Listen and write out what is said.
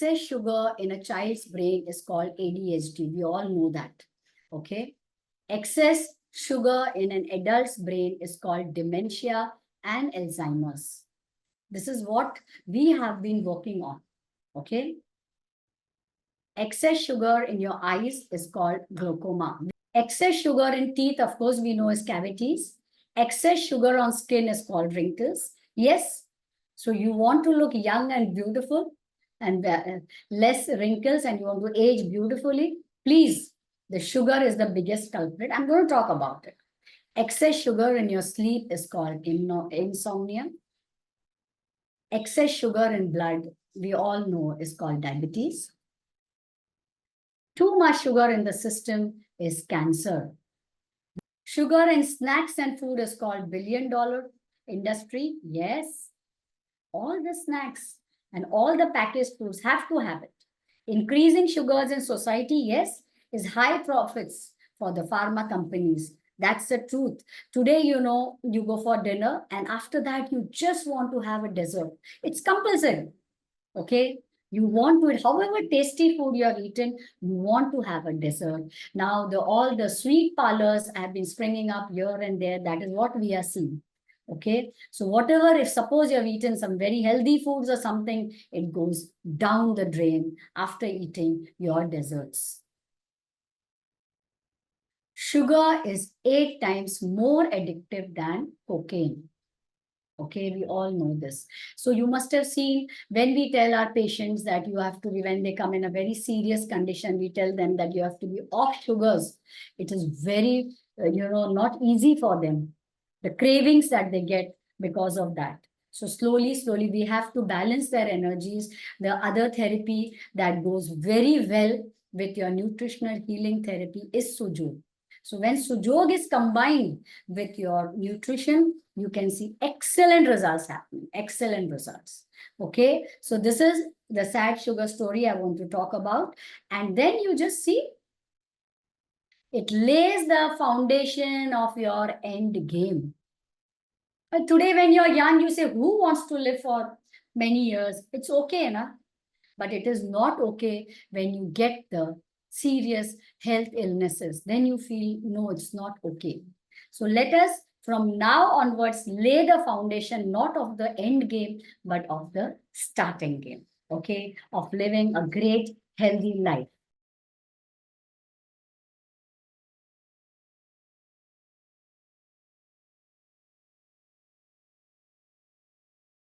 excess sugar in a child's brain is called ADHD. We all know that. Okay. Excess sugar in an adult's brain is called dementia and Alzheimer's. This is what we have been working on. Okay. Excess sugar in your eyes is called glaucoma. Excess sugar in teeth, of course, we know is cavities. Excess sugar on skin is called wrinkles. Yes. So you want to look young and beautiful and less wrinkles and you want to age beautifully. Please, the sugar is the biggest culprit. I'm going to talk about it. Excess sugar in your sleep is called insomnia. Excess sugar in blood, we all know, is called diabetes. Too much sugar in the system is cancer. Sugar in snacks and food is called billion-dollar industry. Yes, all the snacks and all the packaged foods have to have it. Increasing sugars in society, yes, is high profits for the pharma companies. That's the truth. Today, you know, you go for dinner and after that, you just want to have a dessert. It's compulsory. Okay. You want to, however tasty food you have eaten, you want to have a dessert. Now, all the sweet parlors have been springing up here and there. That is what we are seeing. Okay. So whatever, if suppose you have eaten some very healthy foods or something, it goes down the drain after eating your desserts. Sugar is 8 times more addictive than cocaine. Okay, we all know this. So you must have seen when we tell our patients that you have to be, when they come in a very serious condition, we tell them that you have to be off sugars. It is very, not easy for them. The cravings that they get because of that. So slowly, we have to balance their energies. The other therapy that goes very well with your nutritional healing therapy is Sujok. So when Sujok is combined with your nutrition, you can see excellent results happening, excellent results. Okay, so this is the sad sugar story I want to talk about. And then you just see, it lays the foundation of your end game. But today when you're young, you say, who wants to live for many years? It's okay, na? But it is not okay when you get the serious health illnesses. Then you feel, no, it's not okay. So let us, from now onwards, lay the foundation, not of the end game, but of the starting game, okay, of living a great, healthy life.